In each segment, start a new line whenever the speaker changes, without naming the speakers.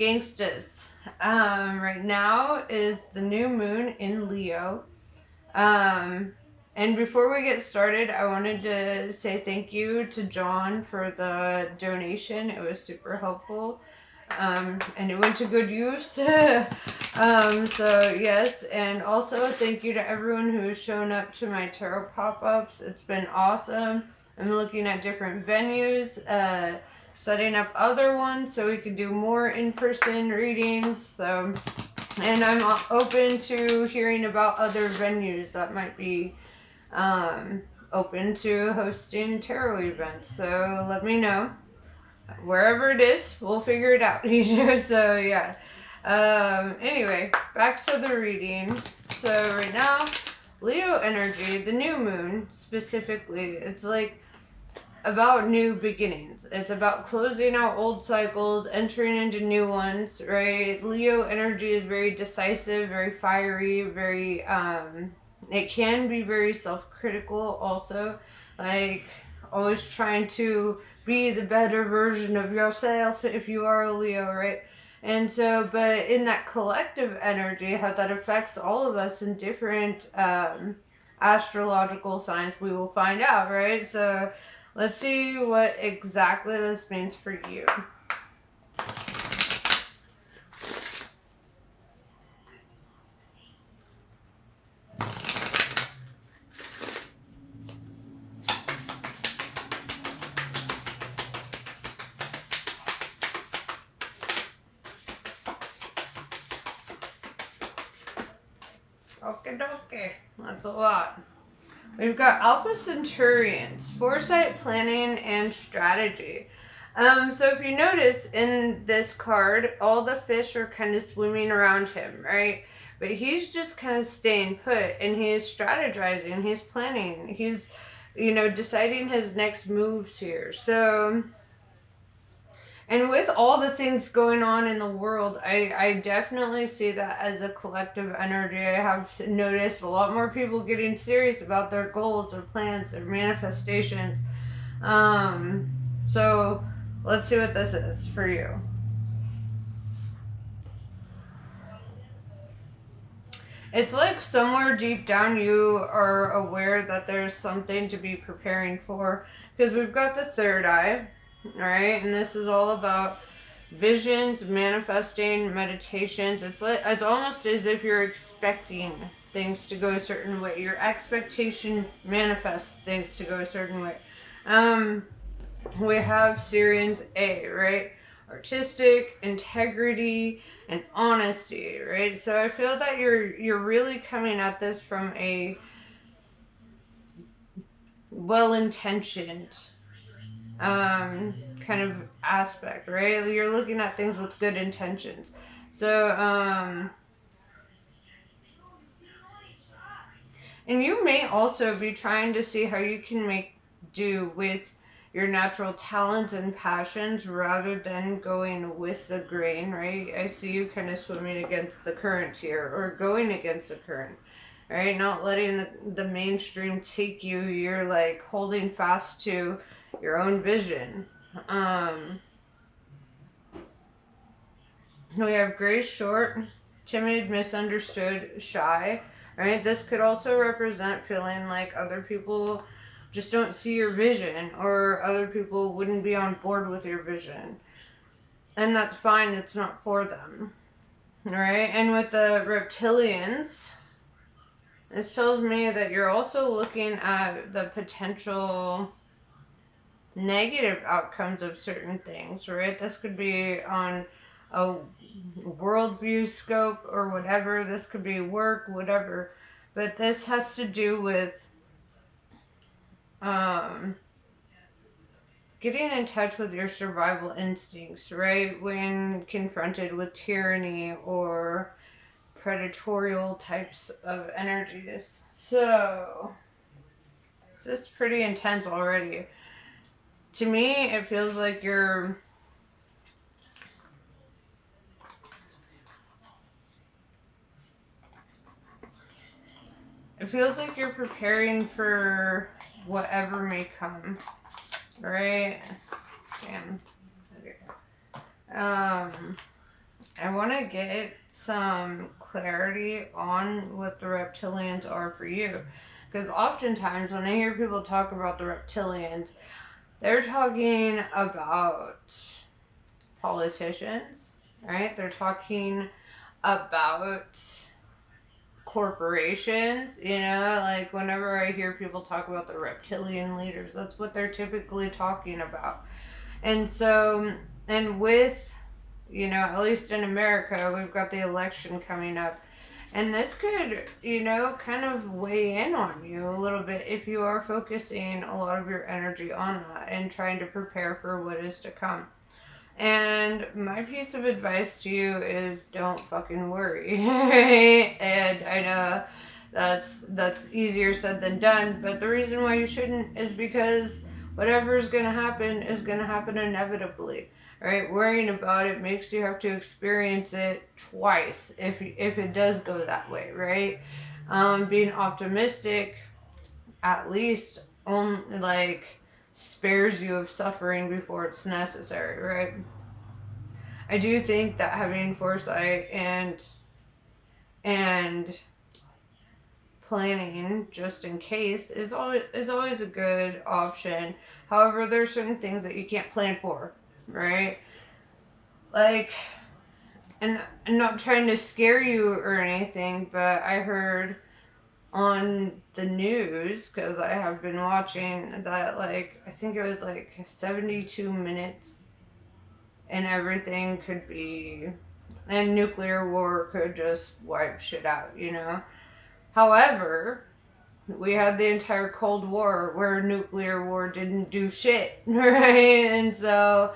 gangstas? Right now is the new moon in Leo. And before we get started, I wanted to say thank you to John for the donation. It was super helpful. And it went to good use. So yes, and also thank you to everyone who has shown up to my tarot pop-ups. It's been awesome. I'm looking at different venues, setting up other ones so we can do more in-person readings. So, and I'm open to hearing about other venues that might be open to hosting tarot events. So let me know. Wherever it is, we'll figure it out. So yeah. Anyway, back to the reading. So right now, Leo energy, the new moon specifically, it's like about new beginnings. It's about closing out old cycles, entering into new ones, right? Leo energy is very decisive, very fiery, very it can be very self-critical also, like always trying to be the better version of yourself if you are a Leo, right? And so, but in that collective energy, how that affects all of us in different astrological signs, we will find out, right? So let's see what exactly this means for you. Okay, that's a lot. We've got Alpha Centaurians, foresight, planning, and strategy. So if you notice in this card, all the fish are kind of swimming around him, right? But he's just kind of staying put, and he's strategizing, he's planning, he's, deciding his next moves here. So, and with all the things going on in the world, I definitely see that as a collective energy. I have noticed a lot more people getting serious about their goals, their plans, their manifestations. So let's see what this is for you. It's like somewhere deep down you are aware that there's something to be preparing for, because we've got the third eye. All right, and this is all about visions, manifesting, meditations. It's almost as if you're expecting things to go a certain way. Your expectation manifests things to go a certain way. We have Sirians A, right? Artistic, integrity, and honesty, right? So I feel that you're really coming at this from a well-intentioned kind of aspect, right? You're looking at things with good intentions. So, and you may also be trying to see how you can make do with your natural talents and passions rather than going with the grain, right? I see you kind of swimming against the current here, or going against the current, right? Not letting the mainstream take you. You're like holding fast to your own vision. We have Grace Short, timid, misunderstood, shy. Right? This could also represent feeling like other people just don't see your vision, or other people wouldn't be on board with your vision. And that's fine, it's not for them. Right? And with the reptilians, this tells me that you're also looking at the potential negative outcomes of certain things, right? This could be on a worldview scope or whatever. This could be work, whatever. But this has to do with getting in touch with your survival instincts, right? When confronted with tyranny or predatorial types of energies. So, this is pretty intense already. To me, it feels like you're preparing for whatever may come, right? Damn. Okay. I want to get some clarity on what the reptilians are for you. Because oftentimes when I hear people talk about the reptilians, they're talking about politicians, right? They're talking about corporations, you know, like whenever I hear people talk about the reptilian leaders, that's what they're typically talking about. And so, and with, you know, at least in America, we've got the election coming up. And this could, you know, kind of weigh in on you a little bit if you are focusing a lot of your energy on that and trying to prepare for what is to come. And my piece of advice to you is don't fucking worry. And I know that's easier said than done, but the reason why you shouldn't is because whatever is going to happen is going to happen inevitably. Right? Worrying about it makes you have to experience it twice if it does go that way, right? Being optimistic at least like spares you of suffering before it's necessary, right? I do think that having foresight and planning just in case is always a good option. However, there are certain things that you can't plan for, right? Like, and I'm not trying to scare you or anything, but I heard on the news, because I have been watching, that like I think it was like 72 minutes and everything could be, and nuclear war could just wipe shit out, you know. However, we had the entire Cold War where nuclear war didn't do shit, right? And so,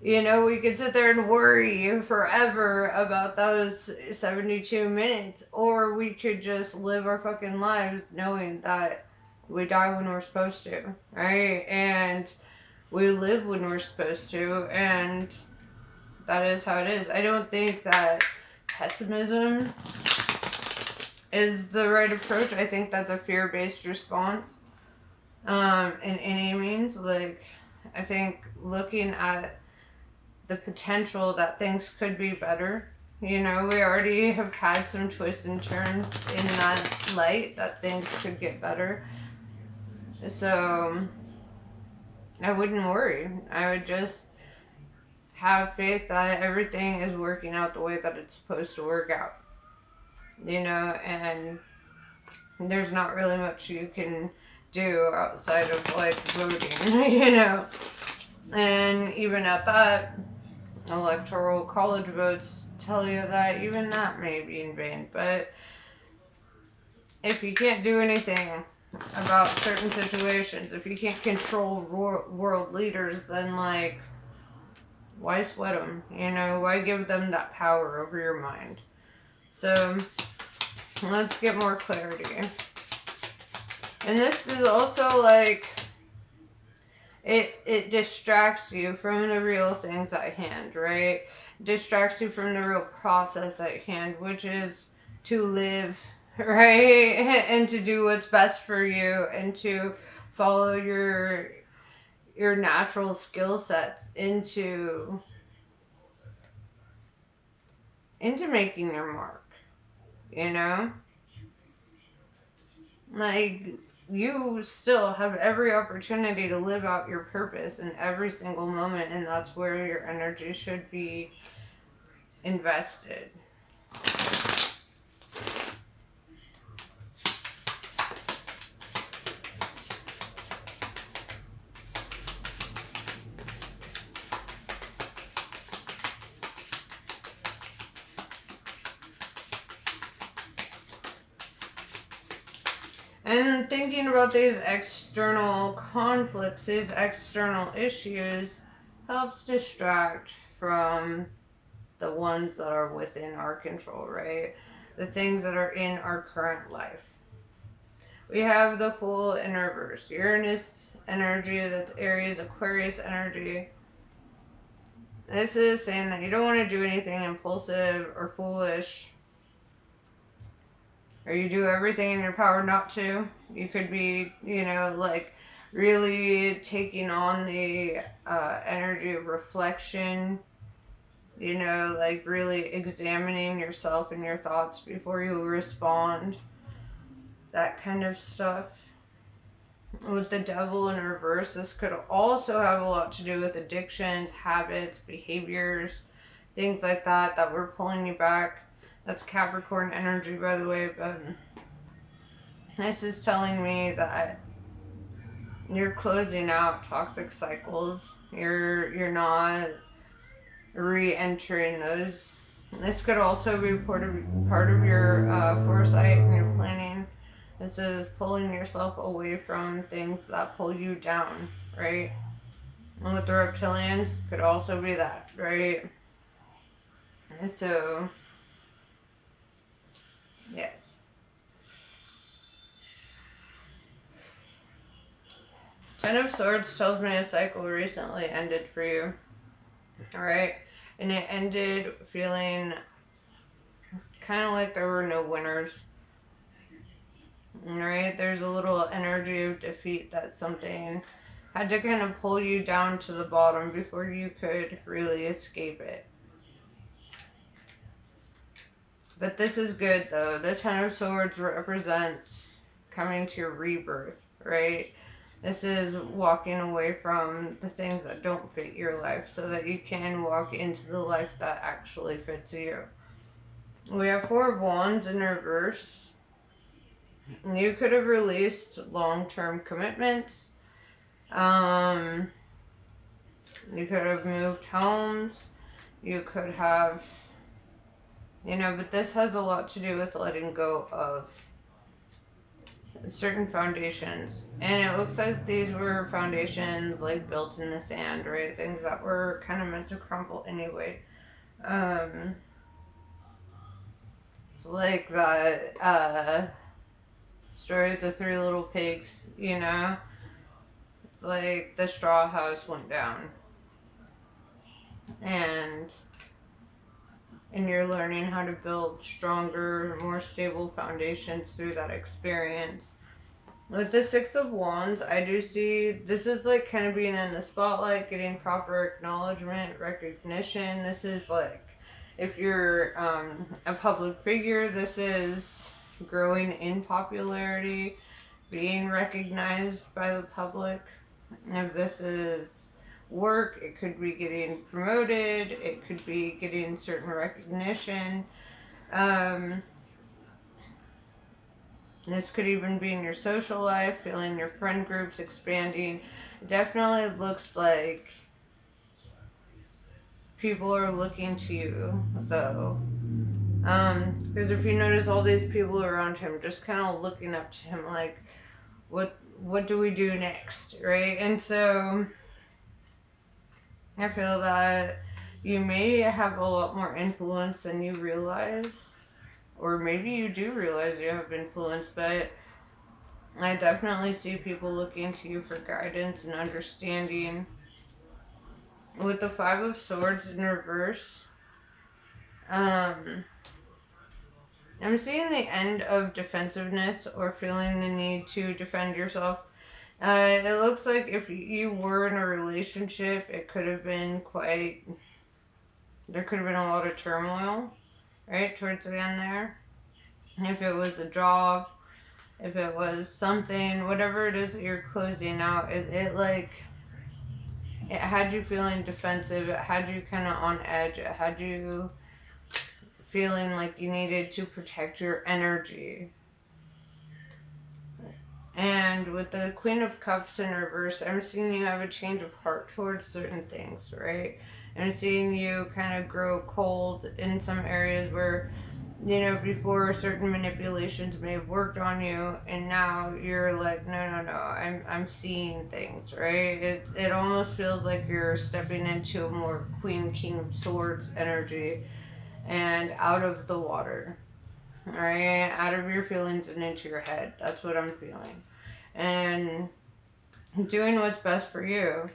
you know, we could sit there and worry forever about those 72 minutes, or we could just live our fucking lives knowing that we die when we're supposed to, right? And we live when we're supposed to, and that is how it is. I don't think that pessimism is the right approach. I think that's a fear-based response. In any means, like, I think looking at the potential that things could be better. You know, we already have had some twists and turns in that light that things could get better. So I wouldn't worry. I would just have faith that everything is working out the way that it's supposed to work out. You know, and there's not really much you can do outside of like voting, you know. And even at that, electoral college votes tell you that even that may be in vain. But if you can't do anything about certain situations, if you can't control world leaders, then like, why sweat them? You know, why give them that power over your mind? So let's get more clarity. And this is also like, it distracts you from the real things at hand, right? Distracts you from the real process at hand, which is to live, right? And to do what's best for you and to follow your natural skill sets into making your mark, you know? Like, you still have every opportunity to live out your purpose in every single moment, and that's where your energy should be invested. And thinking about these external conflicts, these external issues, helps distract from the ones that are within our control, right? The things that are in our current life. We have the Fool in reverse. Uranus energy, that's Aries, Aquarius energy. This is saying that you don't want to do anything impulsive or foolish, or you do everything in your power not to. You could be, you know, like really taking on the energy of reflection You know, like really examining yourself and your thoughts before you respond. That kind of stuff. With the devil in reverse, this could also have a lot to do with addictions, habits, behaviors, things like that that were pulling you back. That's Capricorn energy, by the way, but this is telling me that you're closing out toxic cycles. You're not re-entering those. This could also be part of your foresight and your planning. This is pulling yourself away from things that pull you down, right? And with the reptilians, could also be that, right? And so, yes. Ten of Swords tells me a cycle recently ended for you, alright? And it ended feeling kind of like there were no winners. Right? There's a little energy of defeat that something had to kind of pull you down to the bottom before you could really escape it. But this is good though. The Ten of Swords represents coming to your rebirth, right? This is walking away from the things that don't fit your life so that you can walk into the life that actually fits you. We have Four of Wands in reverse. You could have released long-term commitments. You could have moved homes. You could have, you know, but this has a lot to do with letting go of certain foundations. And it looks like these were foundations like built in the sand, right? Things that were kind of meant to crumble anyway. It's like the story of the Three Little Pigs, you know? It's like the straw house went down. And you're learning how to build stronger, more stable foundations through that experience. With the Six of Wands, I do see this is like kind of being in the spotlight, getting proper acknowledgement, recognition. This is like, if you're a public figure, this is growing in popularity, being recognized by the public. And if this is work, it could be getting promoted, it could be getting certain recognition. This could even be in your social life, feeling your friend groups expanding. It definitely looks like people are looking to you, though. Because if you notice all these people around him just kind of looking up to him like, what do we do next, right? And so I feel that you may have a lot more influence than you realize. Or maybe you do realize you have influence, but I definitely see people looking to you for guidance and understanding. With the Five of Swords in reverse, I'm seeing the end of defensiveness or feeling the need to defend yourself. It looks like if you were in a relationship, it could have been there could have been a lot of turmoil, right, towards the end there. If it was a job, if it was something, whatever it is that you're closing out, it had you feeling defensive, it had you kind of on edge, it had you feeling like you needed to protect your energy. And with the Queen of Cups in reverse, I'm seeing you have a change of heart towards certain things, right? I'm seeing you kind of grow cold in some areas where, you know, before certain manipulations may have worked on you, and now you're like, no, I'm seeing things, right? It almost feels like you're stepping into a more Queen, King of Swords energy and out of the water, right? Out of your feelings and into your head. That's what I'm feeling. And doing what's best for you.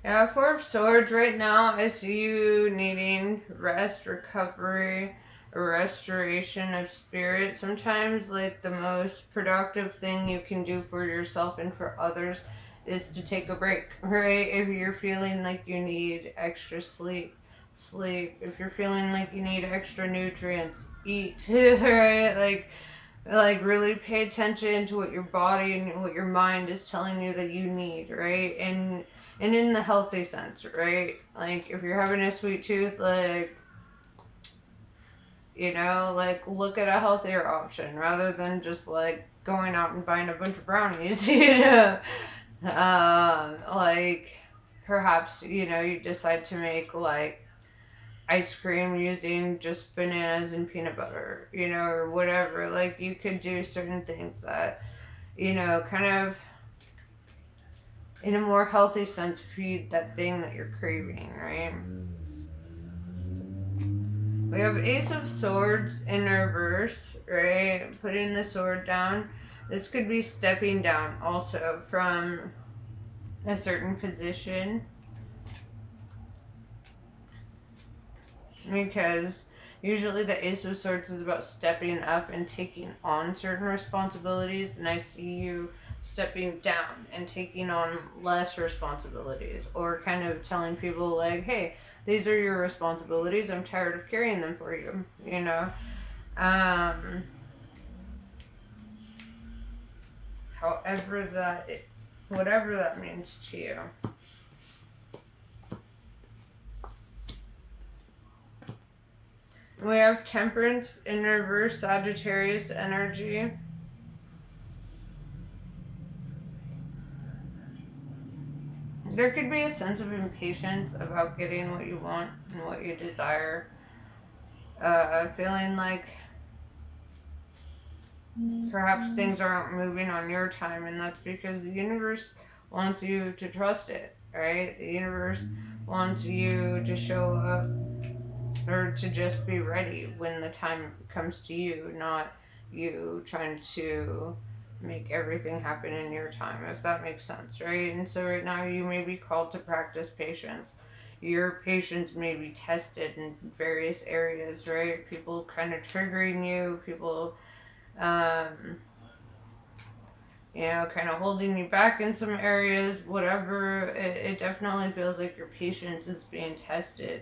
Yeah, Four of Swords right now, I see you needing rest, recovery, a restoration of spirit. Sometimes, like, the most productive thing you can do for yourself and for others is to take a break, right? If you're feeling like you need extra sleep, sleep. If you're feeling like you need extra nutrients, eat, right? Like really pay attention to what your body and what your mind is telling you that you need, right? And in the healthy sense, right? Like if you're having a sweet tooth, like, you know, like look at a healthier option rather than just like going out and buying a bunch of brownies, you know. Like perhaps, you know, you decide to make like ice cream using just bananas and peanut butter, you know, or whatever. Like you could do certain things that, you know, kind of in a more healthy sense feed that thing that you're craving, right? We have Ace of Swords in reverse, right? Putting the sword down. This could be stepping down also from a certain position, because usually the Ace of Swords is about stepping up and taking on certain responsibilities, and I see you stepping down and taking on less responsibilities, or kind of telling people like, hey, these are your responsibilities, I'm tired of carrying them for you, you know. However that whatever that means to you. We have Temperance in reverse, Sagittarius energy. There could be a sense of impatience about getting what you want and what you desire. Feeling like perhaps things aren't moving on your time, and that's because the universe wants you to trust it, right? The universe wants you to show up or to just be ready when the time comes to you, not you trying to make everything happen in your time, if that makes sense, right? And so right now you may be called to practice patience. Your patience may be tested in various areas, right? People kind of triggering you, people you know, kind of holding you back in some areas, whatever. It definitely feels like your patience is being tested.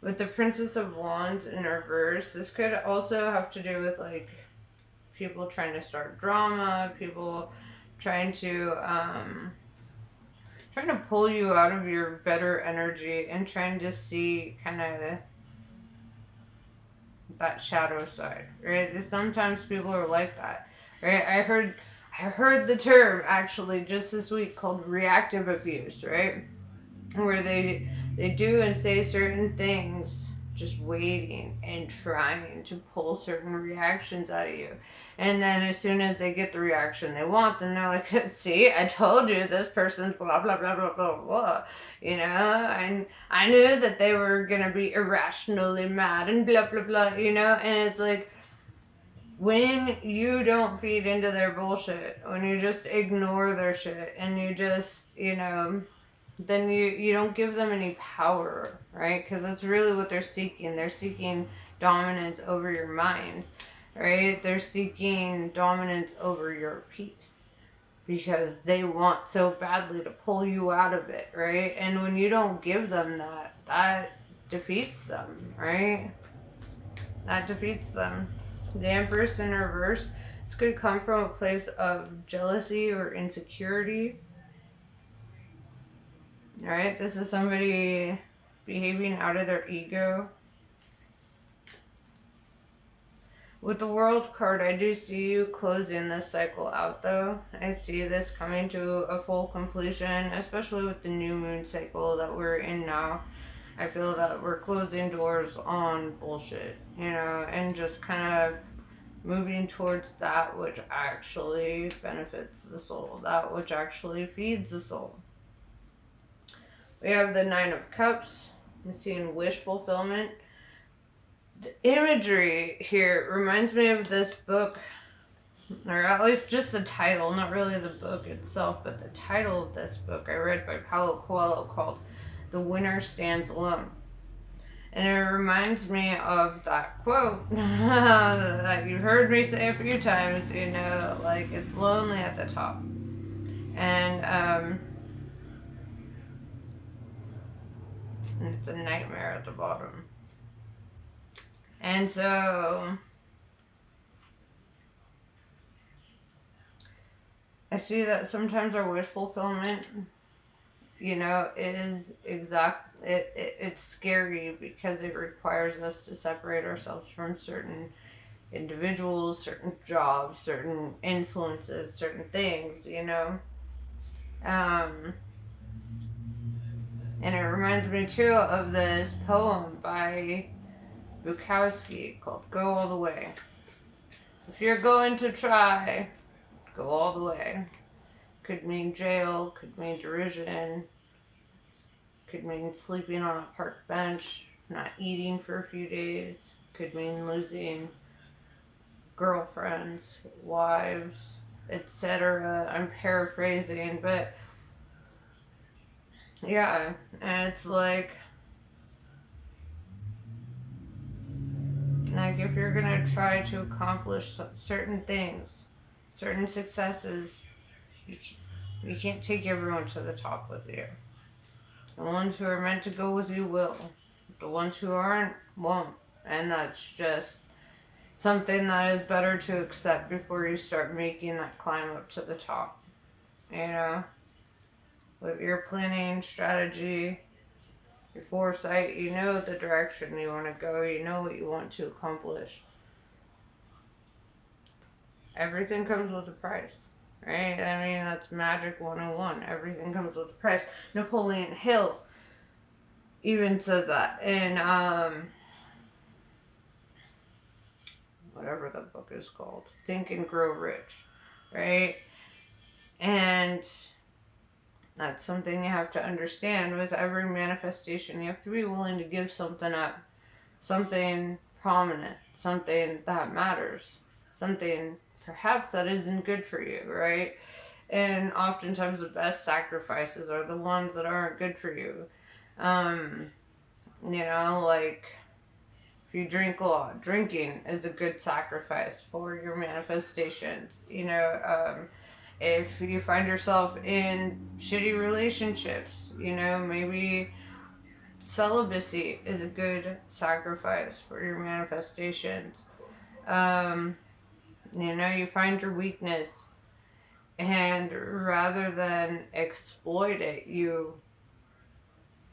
With the Princess of Wands in reverse, this could also have to do with like people trying to start drama, people trying to pull you out of your better energy and trying to see kind of that shadow side, right? And sometimes people are like that, right? I heard the term actually just this week called reactive abuse, right? Where they do and say certain things just waiting and trying to pull certain reactions out of you, and then as soon as they get the reaction they want, then they're like, see, I told you this person's blah blah blah blah blah blah, you know, and I knew that they were gonna be irrationally mad and blah blah blah, you know. And it's like, when you don't feed into their bullshit, when you just ignore their shit and you just, you know, then you don't give them any power, right? Because that's really what they're seeking. They're seeking dominance over your mind, right? They're seeking dominance over your peace because they want so badly to pull you out of it, right? And when you don't give them that, that defeats them, right? That defeats them. The Empress in reverse. This could come from a place of jealousy or insecurity. Alright, this is somebody behaving out of their ego. With the World card, I do see you closing this cycle out though. I see this coming to a full completion, especially with the new moon cycle that we're in now. I feel that we're closing doors on bullshit, you know, and just kind of moving towards that which actually benefits the soul, that which actually feeds the soul. We have the Nine of Cups. I'm seeing wish fulfillment. The imagery here reminds me of this book, or at least just the title, not really the book itself, but the title of this book I read by Paulo Coelho called The winner stands alone. And it reminds me of that quote that you've heard me say a few times, you know, like, it's lonely at the top. And it's a nightmare at the bottom. And so I see that sometimes our wish fulfillment, you know, is it's scary because it requires us to separate ourselves from certain individuals, certain jobs, certain influences, certain things, you know. And it reminds me too of this poem by Bukowski called Go All the Way. If you're going to try, go all the way. Could mean jail, could mean derision, could mean sleeping on a park bench, not eating for a few days, could mean losing girlfriends, wives, etc. I'm paraphrasing, but yeah, and it's like if you're gonna try to accomplish certain things, certain successes, you can't take everyone to the top with you. The ones who are meant to go with you will. The ones who aren't won't. And that's just something that is better to accept before you start making that climb up to the top. You know? With your planning, strategy, your foresight, you know the direction you want to go, you know what you want to accomplish. Everything comes with a price, right? I mean, that's Magic 101. Everything comes with a price. Napoleon Hill even says that in whatever the book is called, Think and Grow Rich, right? And that's something you have to understand with every manifestation. You have to be willing to give something up, something prominent, something that matters, something perhaps that isn't good for you, right? And oftentimes the best sacrifices are the ones that aren't good for you. You know, like, if you drink a lot, drinking is a good sacrifice for your manifestations. You know, if you find yourself in shitty relationships, you know, maybe celibacy is a good sacrifice for your manifestations. You know, you find your weakness, and rather than exploit it, you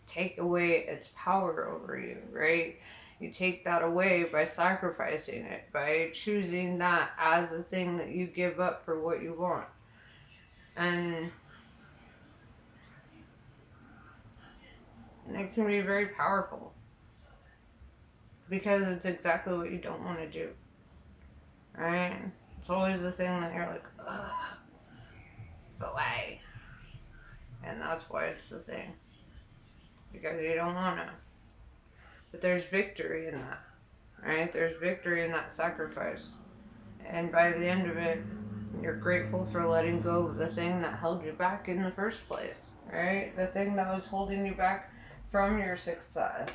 take away its power over you, right? You take that away by sacrificing it, by choosing that as the thing that you give up for what you want. And it can be very powerful because it's exactly what you don't want to do, right? It's always the thing that you're like, ugh, go away. And that's why it's the thing, because you don't want to. But there's victory in that, right? There's victory in that sacrifice. And by the end of it, you're grateful for letting go of the thing that held you back in the first place, right? The thing that was holding you back from your success.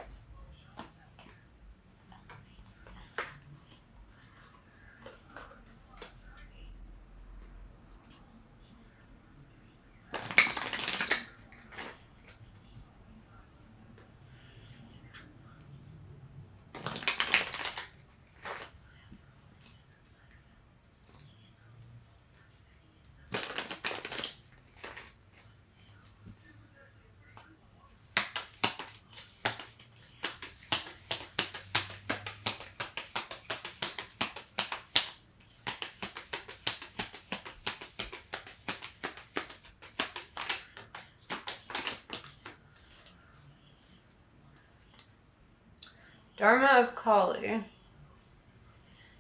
Dharma of Kali.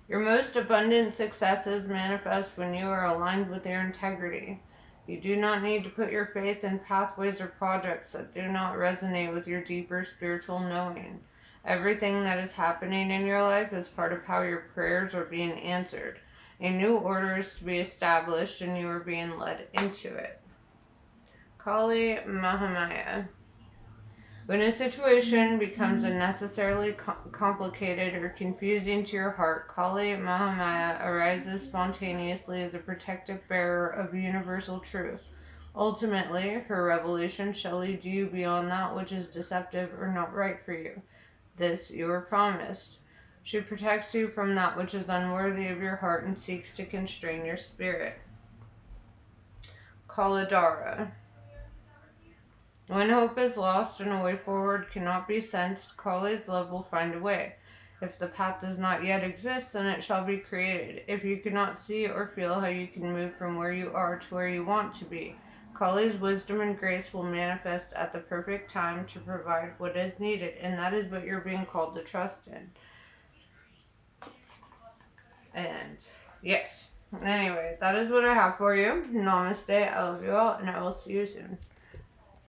Your most abundant successes manifest when you are aligned with your integrity. You do not need to put your faith in pathways or projects that do not resonate with your deeper spiritual knowing. Everything that is happening in your life is part of how your prayers are being answered. A new order is to be established and you are being led into it. Kali Mahamaya. When a situation becomes unnecessarily complicated or confusing to your heart, Kali Mahamaya arises spontaneously as a protective bearer of universal truth. Ultimately, her revelation shall lead you beyond that which is deceptive or not right for you. This you are promised. She protects you from that which is unworthy of your heart and seeks to constrain your spirit. Kaladara. When hope is lost and a way forward cannot be sensed, Kali's love will find a way. If the path does not yet exist, then it shall be created. If you cannot see or feel how you can move from where you are to where you want to be, Kali's wisdom and grace will manifest at the perfect time to provide what is needed, and that is what you're being called to trust in. And yes. Anyway, that is what I have for you. Namaste. I love you all, and I will see you soon.